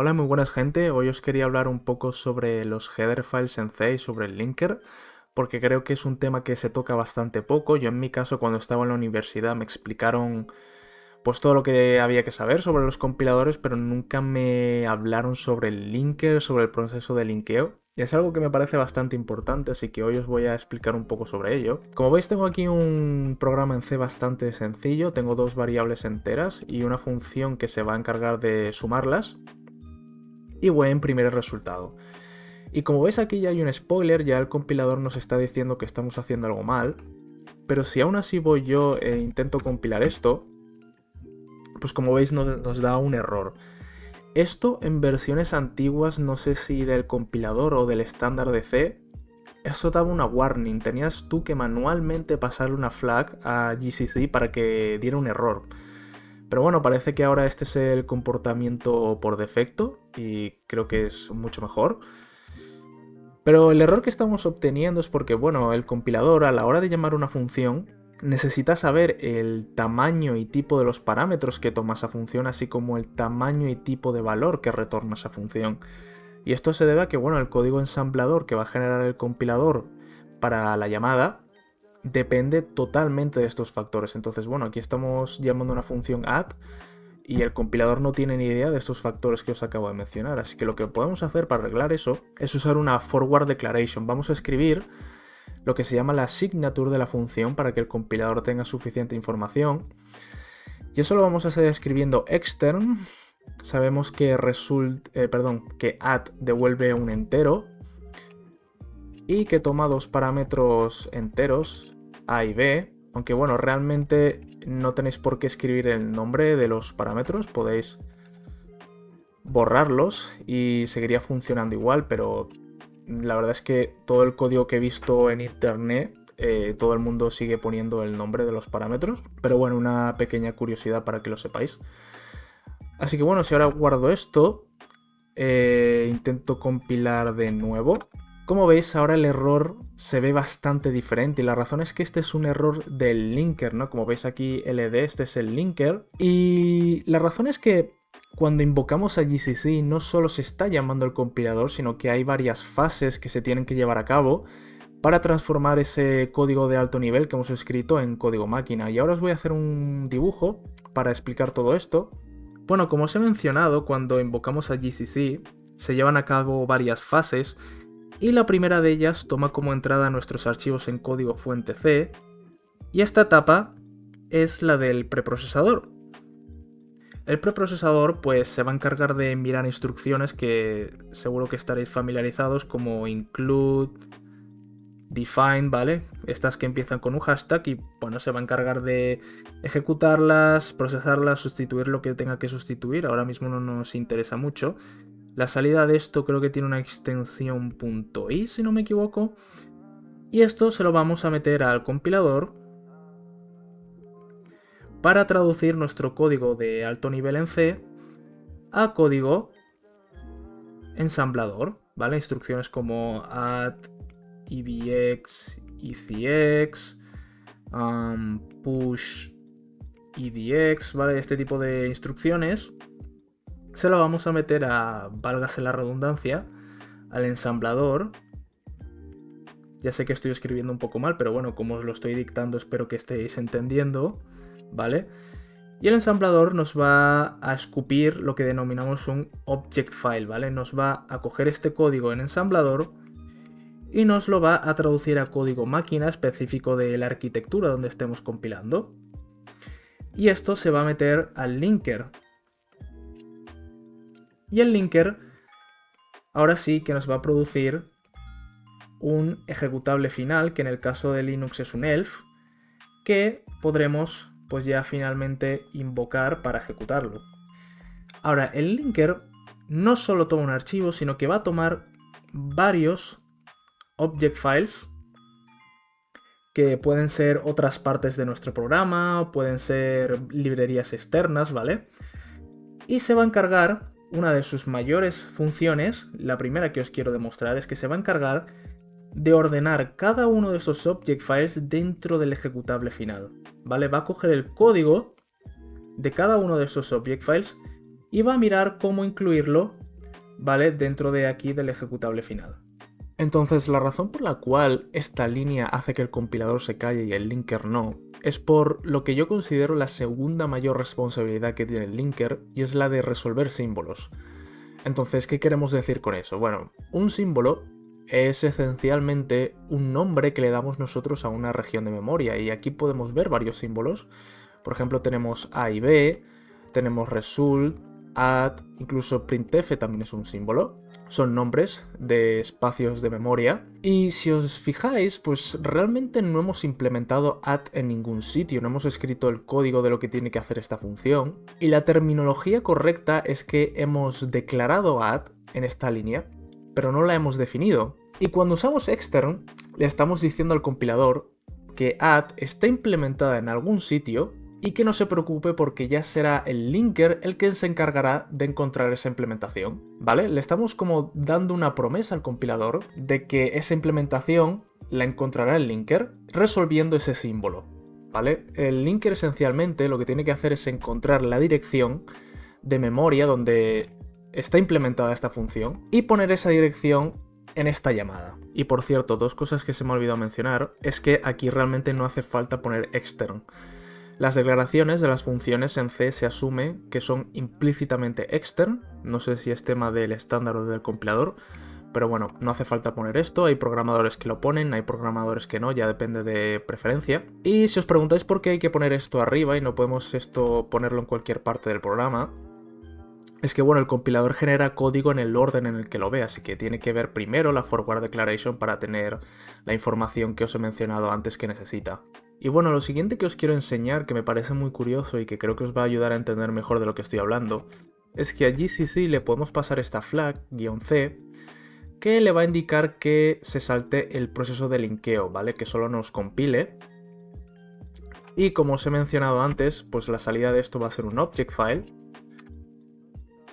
Hola, muy buenas gente. Hoy os quería hablar un poco sobre los header files en C y sobre el linker, porque creo que es un tema que se toca bastante poco. Yo en mi caso, cuando estaba en la universidad, me explicaron pues todo lo que había que saber sobre los compiladores, pero nunca me hablaron sobre el linker, sobre el proceso de linkeo. Y es algo que me parece bastante importante, así que hoy os voy a explicar un poco sobre ello. Como veis, tengo aquí un programa en C bastante sencillo. Tengo dos variables enteras y una función que se va a encargar de sumarlas y voy a imprimir el resultado. Y como veis aquí ya hay un spoiler, ya el compilador nos está diciendo que estamos haciendo algo mal, pero si aún así voy yo e intento compilar esto, pues como veis nos da un error. Esto en versiones antiguas, no sé si del compilador o del estándar de C, eso daba una warning, tenías tú que manualmente pasarle una flag a GCC para que diera un error. Pero bueno, parece que ahora este es el comportamiento por defecto y creo que es mucho mejor. Pero el error que estamos obteniendo es porque, bueno, el compilador a la hora de llamar una función necesita saber el tamaño y tipo de los parámetros que toma esa función, así como el tamaño y tipo de valor que retorna esa función. Y esto se debe a que, bueno, el código ensamblador que va a generar el compilador para la llamada depende totalmente de estos factores. Entonces, bueno, aquí estamos llamando una función add y el compilador no tiene ni idea de estos factores que os acabo de mencionar. Así que lo que podemos hacer para arreglar eso es usar una forward declaration. Vamos a escribir lo que se llama la signature de la función para que el compilador tenga suficiente información. Y eso lo vamos a hacer escribiendo extern. Sabemos que que add devuelve un entero y que toma dos parámetros enteros, a y b, aunque bueno, realmente no tenéis por qué escribir el nombre de los parámetros, podéis borrarlos y seguiría funcionando igual, pero la verdad es que todo el código que he visto en internet, todo el mundo sigue poniendo el nombre de los parámetros, pero bueno, una pequeña curiosidad para que lo sepáis. Así que bueno, si ahora guardo esto, intento compilar de nuevo. Como veis, ahora el error se ve bastante diferente y la razón es que este es un error del linker, ¿no? Como veis aquí LD, este es el linker. Y la razón es que cuando invocamos a GCC no solo se está llamando el compilador, sino que hay varias fases que se tienen que llevar a cabo para transformar ese código de alto nivel que hemos escrito en código máquina. Y ahora os voy a hacer un dibujo para explicar todo esto. Bueno, como os he mencionado, cuando invocamos a GCC se llevan a cabo varias fases y la primera de ellas toma como entrada nuestros archivos en código fuente C y esta etapa es la del preprocesador. El preprocesador pues se va a encargar de mirar instrucciones que seguro que estaréis familiarizados como include, define, ¿vale? Estas que empiezan con un hashtag y bueno, se va a encargar de ejecutarlas, procesarlas, sustituir lo que tenga que sustituir. Ahora mismo no nos interesa mucho. La salida de esto creo que tiene una extensión .i, si no me equivoco. Y esto se lo vamos a meter al compilador para traducir nuestro código de alto nivel en C a código ensamblador, ¿vale? Instrucciones como add, edx, ecx, push, edx, ¿vale? Este tipo de instrucciones se lo vamos a meter a, válgase la redundancia, al ensamblador. Ya sé que estoy escribiendo un poco mal, pero bueno, como os lo estoy dictando espero que estéis entendiendo, ¿vale? Y el ensamblador nos va a escupir lo que denominamos un object file, ¿vale? Nos va a coger este código en ensamblador y nos lo va a traducir a código máquina específico de la arquitectura donde estemos compilando. Y esto se va a meter al linker. Y el linker ahora sí que nos va a producir un ejecutable final, que en el caso de Linux es un elf, que podremos pues ya finalmente invocar para ejecutarlo. Ahora, el linker no solo toma un archivo, sino que va a tomar varios object files que pueden ser otras partes de nuestro programa, pueden ser librerías externas, ¿vale? Y se va a encargar, una de sus mayores funciones, la primera que os quiero demostrar, es que se va a encargar de ordenar cada uno de esos object files dentro del ejecutable final, ¿vale? Va a coger el código de cada uno de esos object files y va a mirar cómo incluirlo ¿vale? Dentro de aquí del ejecutable final. Entonces, la razón por la cual esta línea hace que el compilador se calle y el linker no, es por lo que yo considero la segunda mayor responsabilidad que tiene el linker, y es la de resolver símbolos. Entonces, ¿qué queremos decir con eso? Bueno, un símbolo es esencialmente un nombre que le damos nosotros a una región de memoria, y aquí podemos ver varios símbolos. Por ejemplo, tenemos A y B, tenemos result, add, incluso printf también es un símbolo. Son nombres de espacios de memoria. Y si os fijáis, pues realmente no hemos implementado add en ningún sitio, no hemos escrito el código de lo que tiene que hacer esta función. Y la terminología correcta es que hemos declarado add en esta línea, pero no la hemos definido. Y cuando usamos extern, le estamos diciendo al compilador que add está implementada en algún sitio y que no se preocupe porque ya será el linker el que se encargará de encontrar esa implementación, ¿vale? Le estamos como dando una promesa al compilador de que esa implementación la encontrará el linker resolviendo ese símbolo, ¿vale? El linker esencialmente lo que tiene que hacer es encontrar la dirección de memoria donde está implementada esta función y poner esa dirección en esta llamada. Y por cierto, dos cosas que se me ha olvidado mencionar es que aquí realmente no hace falta poner extern. Las declaraciones de las funciones en C se asume que son implícitamente extern, no sé si es tema del estándar o del compilador, pero bueno, no hace falta poner esto, hay programadores que lo ponen, hay programadores que no, ya depende de preferencia. Y si os preguntáis por qué hay que poner esto arriba y no podemos esto ponerlo en cualquier parte del programa, es que bueno, el compilador genera código en el orden en el que lo ve, así que tiene que ver primero la forward declaration para tener la información que os he mencionado antes que necesita. Y bueno, lo siguiente que os quiero enseñar, que me parece muy curioso y que creo que os va a ayudar a entender mejor de lo que estoy hablando, es que a GCC le podemos pasar esta flag, -c, que le va a indicar que se salte el proceso de linkeo, ¿vale? Que solo nos compile. Y como os he mencionado antes, pues la salida de esto va a ser un object file.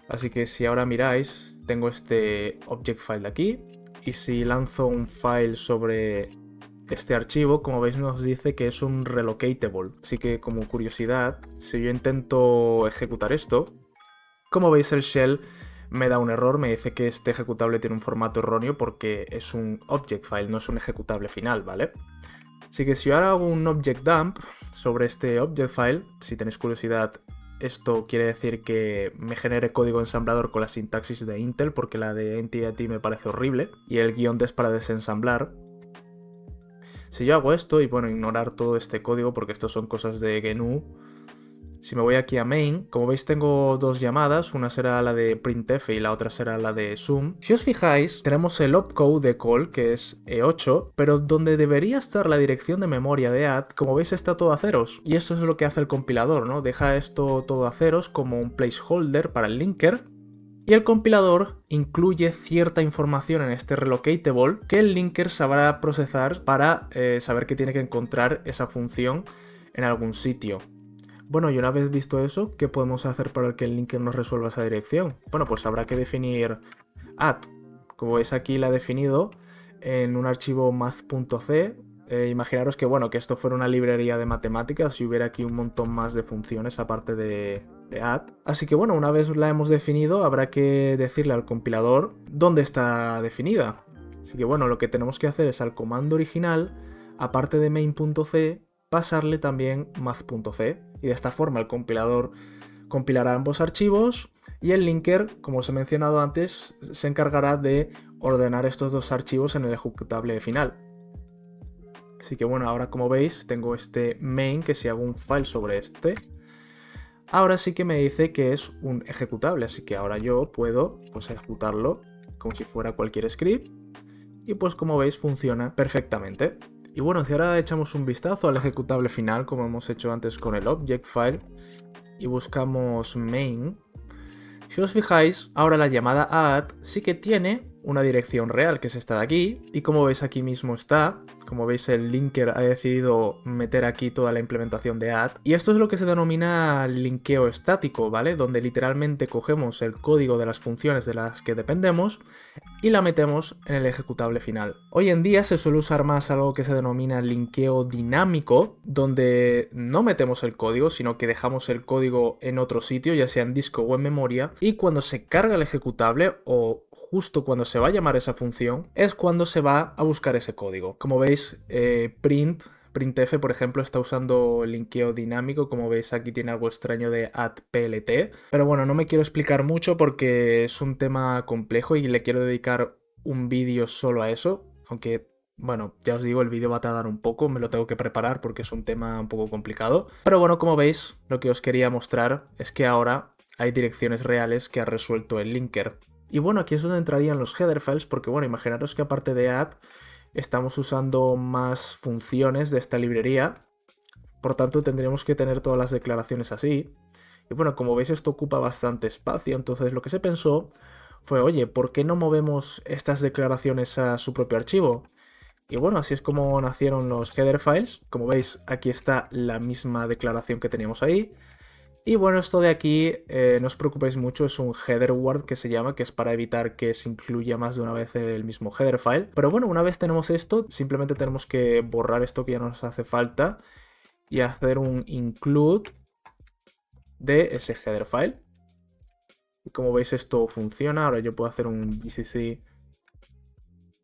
Así que si ahora miráis, tengo este object file de aquí, y si lanzo un file sobre este archivo, como veis nos dice que es un relocatable. Así que como curiosidad, si yo intento ejecutar esto, como veis el shell me da un error, me dice que este ejecutable tiene un formato erróneo porque es un object file, no es un ejecutable final, ¿vale? Así que si yo ahora hago un object dump sobre este object file, si tenéis curiosidad, esto quiere decir que me genere código ensamblador con la sintaxis de Intel, porque la de entity me parece horrible, y el guión es para desensamblar. Si yo hago esto, y bueno, ignorar todo este código porque esto son cosas de GNU, si me voy aquí a main, como veis tengo dos llamadas, una será la de printf y la otra será la de sum. Si os fijáis, tenemos el opcode de call, que es E8, pero donde debería estar la dirección de memoria de add, como veis está todo a ceros. Y esto es lo que hace el compilador, ¿no? Deja esto todo a ceros como un placeholder para el linker. Y el compilador incluye cierta información en este relocatable que el linker sabrá procesar para saber que tiene que encontrar esa función en algún sitio. Bueno, y una vez visto eso, ¿qué podemos hacer para que el linker nos resuelva esa dirección? Bueno, pues habrá que definir add. Como veis aquí la he definido en un archivo math.c. Imaginaros que, bueno, que esto fuera una librería de matemáticas y hubiera aquí un montón más de funciones aparte de add. Así que bueno, una vez la hemos definido, habrá que decirle al compilador dónde está definida. Así que bueno, lo que tenemos que hacer es al comando original, aparte de main.c, pasarle también math.c, y de esta forma el compilador compilará ambos archivos y el linker, como os he mencionado antes, se encargará de ordenar estos dos archivos en el ejecutable final. Así que bueno, ahora como veis tengo este main, que si hago un file sobre este, ahora sí que me dice que es un ejecutable, así que ahora yo puedo pues ejecutarlo como si fuera cualquier script, y pues como veis funciona perfectamente. Y bueno, si ahora echamos un vistazo al ejecutable final, como hemos hecho antes con el object file, y buscamos main, si os fijáis, ahora la llamada add sí que tiene una dirección real, que es esta de aquí, y como veis aquí mismo está, como veis el linker ha decidido meter aquí toda la implementación de add, y esto es lo que se denomina linkeo estático, ¿vale? Donde literalmente cogemos el código de las funciones de las que dependemos y la metemos en el ejecutable final. Hoy en día se suele usar más algo que se denomina linkeo dinámico, donde no metemos el código, sino que dejamos el código en otro sitio, ya sea en disco o en memoria, y cuando se carga el ejecutable o justo cuando se va a llamar esa función es cuando se va a buscar ese código. Como veis, printf, por ejemplo, está usando linkeo dinámico. Como veis, aquí tiene algo extraño de addPLT. Pero bueno, no me quiero explicar mucho porque es un tema complejo y le quiero dedicar un vídeo solo a eso. Aunque, bueno, ya os digo, el vídeo va a tardar un poco, me lo tengo que preparar porque es un tema un poco complicado. Pero bueno, como veis, lo que os quería mostrar es que ahora hay direcciones reales que ha resuelto el linker. Y bueno, aquí es donde entrarían los header files porque, bueno, imaginaros que aparte de add estamos usando más funciones de esta librería. Por tanto, tendríamos que tener todas las declaraciones así. Y bueno, como veis, esto ocupa bastante espacio. Entonces, lo que se pensó fue, oye, ¿por qué no movemos estas declaraciones a su propio archivo? Y bueno, así es como nacieron los header files. Como veis, aquí está la misma declaración que teníamos ahí. Y bueno, esto de aquí, no os preocupéis mucho, es un header word que se llama, que es para evitar que se incluya más de una vez el mismo header file. Pero bueno, una vez tenemos esto, simplemente tenemos que borrar esto que ya nos hace falta y hacer un include de ese header file. Y como veis, esto funciona. Ahora yo puedo hacer un gcc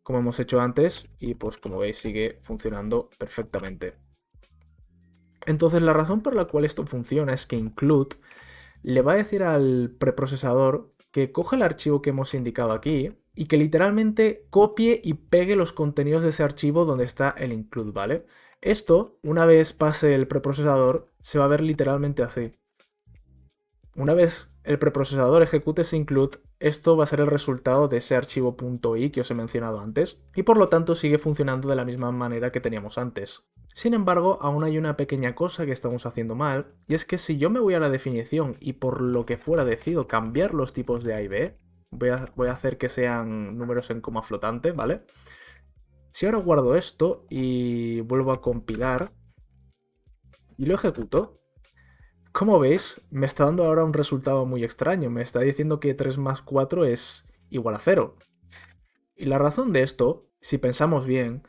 como hemos hecho antes y pues como veis sigue funcionando perfectamente. Entonces la razón por la cual esto funciona es que include le va a decir al preprocesador que coja el archivo que hemos indicado aquí y que literalmente copie y pegue los contenidos de ese archivo donde está el include, ¿vale? Esto, una vez pase el preprocesador, se va a ver literalmente así. Una vez el preprocesador ejecute ese include, esto va a ser el resultado de ese archivo .i que os he mencionado antes, y por lo tanto sigue funcionando de la misma manera que teníamos antes. Sin embargo, aún hay una pequeña cosa que estamos haciendo mal, y es que si yo me voy a la definición y por lo que fuera decido cambiar los tipos de A y B, voy a hacer que sean números en coma flotante, ¿vale? Si ahora guardo esto y vuelvo a compilar y lo ejecuto, como veis, me está dando ahora un resultado muy extraño. Me está diciendo que 3 más 4 es igual a 0. Y la razón de esto, si pensamos bien,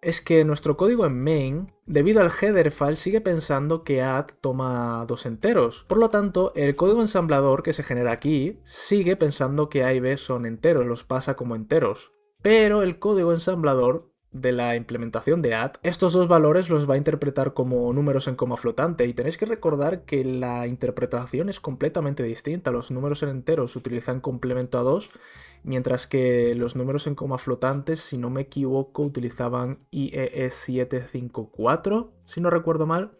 es que nuestro código en main, debido al header file, sigue pensando que add toma dos enteros. Por lo tanto, el código ensamblador que se genera aquí sigue pensando que A y B son enteros, los pasa como enteros. Pero el código ensamblador de la implementación de add, estos dos valores los va a interpretar como números en coma flotante y tenéis que recordar que la interpretación es completamente distinta. Los números en enteros utilizan complemento a 2, mientras que los números en coma flotantes, si no me equivoco, utilizaban IEE 754, si no recuerdo mal.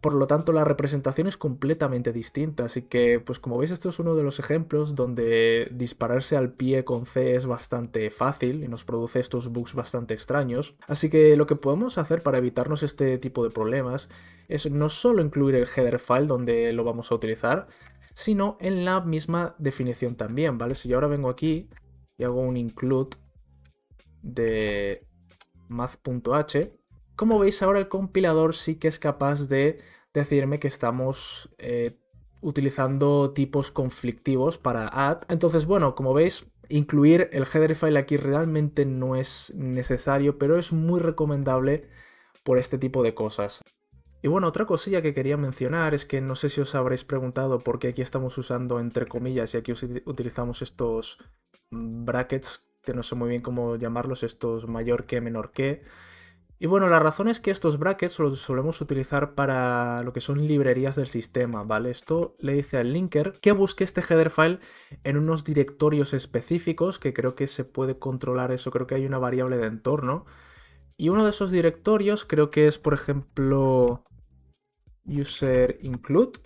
Por lo tanto, la representación es completamente distinta, así que, pues como veis, esto es uno de los ejemplos donde dispararse al pie con C es bastante fácil y nos produce estos bugs bastante extraños. Así que lo que podemos hacer para evitarnos este tipo de problemas es no solo incluir el header file donde lo vamos a utilizar, sino en la misma definición también, ¿vale? Si yo ahora vengo aquí y hago un include de math.h, como veis ahora el compilador sí que es capaz de decirme que estamos utilizando tipos conflictivos para add. Entonces, bueno, como veis, incluir el header file aquí realmente no es necesario, pero es muy recomendable por este tipo de cosas. Y bueno, otra cosilla que quería mencionar es que no sé si os habréis preguntado por qué aquí estamos usando entre comillas y aquí utilizamos estos brackets, que no sé muy bien cómo llamarlos, estos mayor que, menor que. Y bueno, la razón es que estos brackets los solemos utilizar para lo que son librerías del sistema, ¿vale? Esto le dice al linker que busque este header file en unos directorios específicos, que creo que se puede controlar eso, creo que hay una variable de entorno. Y uno de esos directorios creo que es, por ejemplo, user include.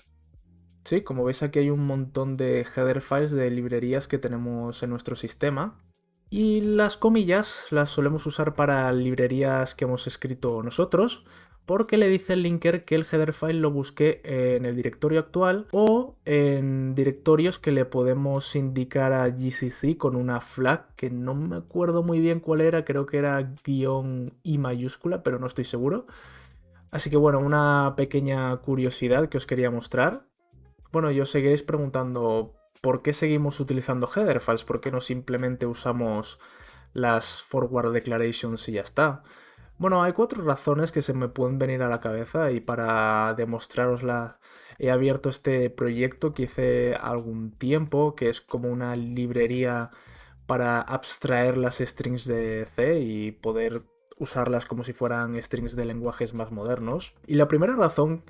Sí, como veis aquí hay un montón de header files de librerías que tenemos en nuestro sistema. Y las comillas las solemos usar para librerías que hemos escrito nosotros porque le dice el linker que el header file lo busque en el directorio actual o en directorios que le podemos indicar a GCC con una flag que no me acuerdo muy bien cuál era, creo que era -i mayúscula, pero no estoy seguro. Así que bueno, una pequeña curiosidad que os quería mostrar. Bueno, y os seguiréis preguntando por qué seguimos utilizando header files, por qué no simplemente usamos las forward declarations y ya está. Bueno, hay 4 razones que se me pueden venir a la cabeza y para demostrarosla he abierto este proyecto que hice algún tiempo, que es como una librería para abstraer las strings de C y poder usarlas como si fueran strings de lenguajes más modernos. Y la primera razón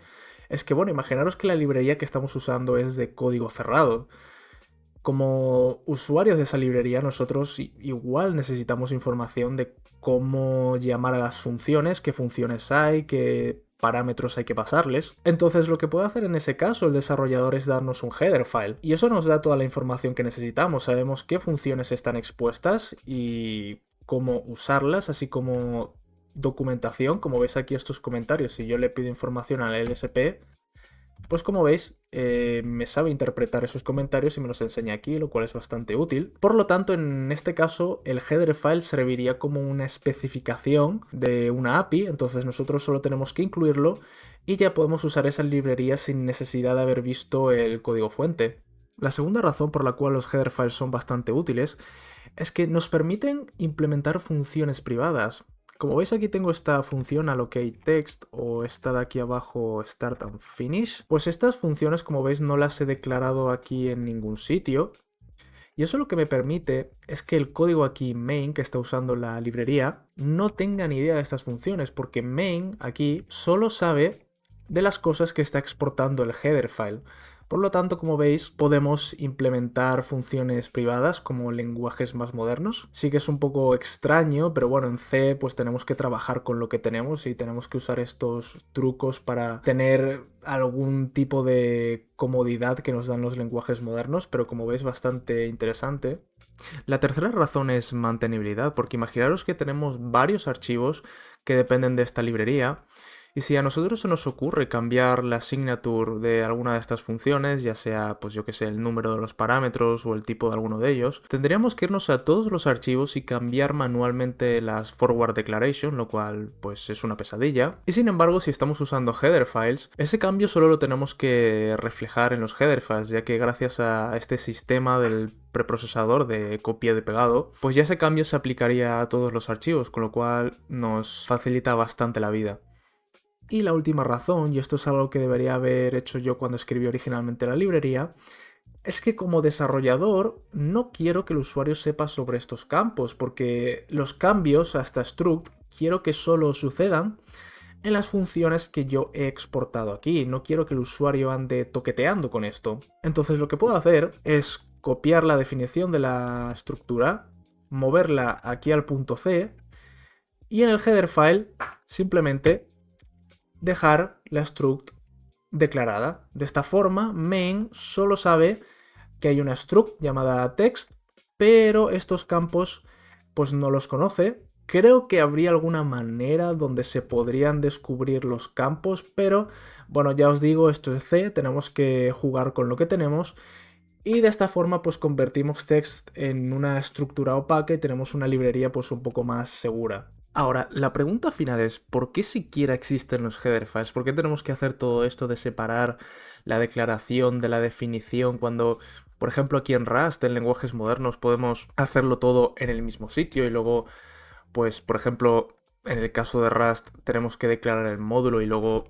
es que, bueno, imaginaros que la librería que estamos usando es de código cerrado. Como usuarios de esa librería, nosotros igual necesitamos información de cómo llamar a las funciones, qué funciones hay, qué parámetros hay que pasarles. Entonces lo que puede hacer en ese caso el desarrollador es darnos un header file y eso nos da toda la información que necesitamos. Sabemos qué funciones están expuestas y cómo usarlas, así como documentación. Como veis aquí estos comentarios, si yo le pido información al LSP, pues como veis, me sabe interpretar esos comentarios y me los enseña aquí, lo cual es bastante útil. Por lo tanto, en este caso, el header file serviría como una especificación de una API, entonces nosotros solo tenemos que incluirlo y ya podemos usar esa librería sin necesidad de haber visto el código fuente. La segunda razón por la cual los header files son bastante útiles es que nos permiten implementar funciones privadas. Como veis aquí tengo esta función allocateText o esta de aquí abajo start and finish. Pues estas funciones, como veis, no las he declarado aquí en ningún sitio. Y eso lo que me permite es que el código aquí main que está usando la librería no tenga ni idea de estas funciones, porque main aquí solo sabe de las cosas que está exportando el header file. Por lo tanto, como veis, podemos implementar funciones privadas como lenguajes más modernos. Sí que es un poco extraño, pero bueno, en C pues tenemos que trabajar con lo que tenemos y tenemos que usar estos trucos para tener algún tipo de comodidad que nos dan los lenguajes modernos, pero como veis, bastante interesante. La tercera razón es mantenibilidad, porque imaginaros que tenemos varios archivos que dependen de esta librería. Y si a nosotros se nos ocurre cambiar la signature de alguna de estas funciones, ya sea, pues yo que sé, el número de los parámetros o el tipo de alguno de ellos, tendríamos que irnos a todos los archivos y cambiar manualmente las forward declaration, lo cual pues es una pesadilla. Y sin embargo, si estamos usando header files, ese cambio solo lo tenemos que reflejar en los header files, ya que gracias a este sistema del preprocesador de copia de pegado, pues ya ese cambio se aplicaría a todos los archivos, con lo cual nos facilita bastante la vida. Y la última razón, y esto es algo que debería haber hecho yo cuando escribí originalmente la librería, es que como desarrollador no quiero que el usuario sepa sobre estos campos, porque los cambios a esta struct quiero que solo sucedan en las funciones que yo he exportado aquí. No quiero que el usuario ande toqueteando con esto. Entonces lo que puedo hacer es copiar la definición de la estructura, moverla aquí al punto C y en el header file simplemente dejar la struct declarada. De esta forma, main solo sabe que hay una struct llamada text, pero estos campos pues no los conoce. Creo que habría alguna manera donde se podrían descubrir los campos, pero bueno, ya os digo, esto es C, tenemos que jugar con lo que tenemos. Y de esta forma pues convertimos text en una estructura opaca y tenemos una librería pues un poco más segura. Ahora, la pregunta final es, ¿por qué siquiera existen los header files? ¿Por qué tenemos que hacer todo esto de separar la declaración de la definición cuando, por ejemplo, aquí en Rust, en lenguajes modernos, podemos hacerlo todo en el mismo sitio y luego, pues, por ejemplo, en el caso de Rust tenemos que declarar el módulo y luego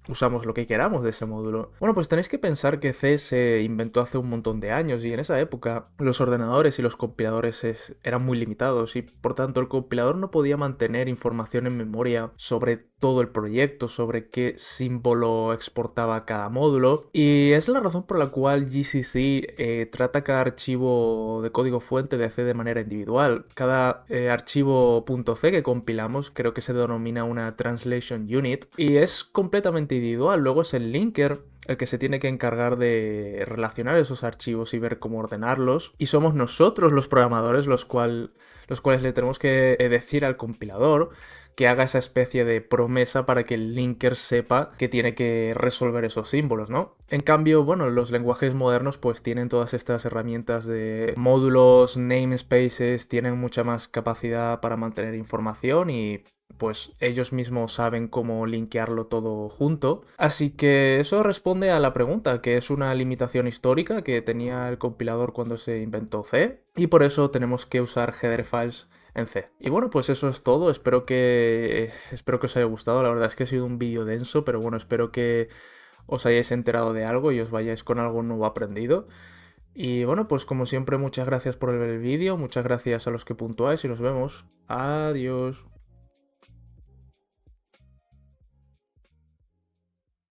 usamos lo que queramos de ese módulo? Bueno, pues tenéis que pensar que C se inventó hace un montón de años y en esa época los ordenadores y los compiladores eran muy limitados y por tanto el compilador no podía mantener información en memoria sobre todo el proyecto, sobre qué símbolo exportaba cada módulo, y es la razón por la cual GCC trata cada archivo de código fuente de C de manera individual. Cada archivo .c que compilamos creo que se denomina una translation unit y es completamente individual. Luego es el linker el que se tiene que encargar de relacionar esos archivos y ver cómo ordenarlos. Y somos nosotros los programadores los cuales le tenemos que decir al compilador que haga esa especie de promesa para que el linker sepa que tiene que resolver esos símbolos, ¿no? En cambio, bueno, los lenguajes modernos pues tienen todas estas herramientas de módulos, namespaces, tienen mucha más capacidad para mantener información y pues ellos mismos saben cómo linkearlo todo junto. Así que eso responde a la pregunta, que es una limitación histórica que tenía el compilador cuando se inventó C, y por eso tenemos que usar header files en C. Y bueno, pues eso es todo. Espero que os haya gustado. La verdad es que ha sido un vídeo denso, pero bueno, espero que os hayáis enterado de algo y os vayáis con algo nuevo aprendido. Y bueno, pues como siempre, muchas gracias por el vídeo, muchas gracias a los que puntuáis y nos vemos. Adiós.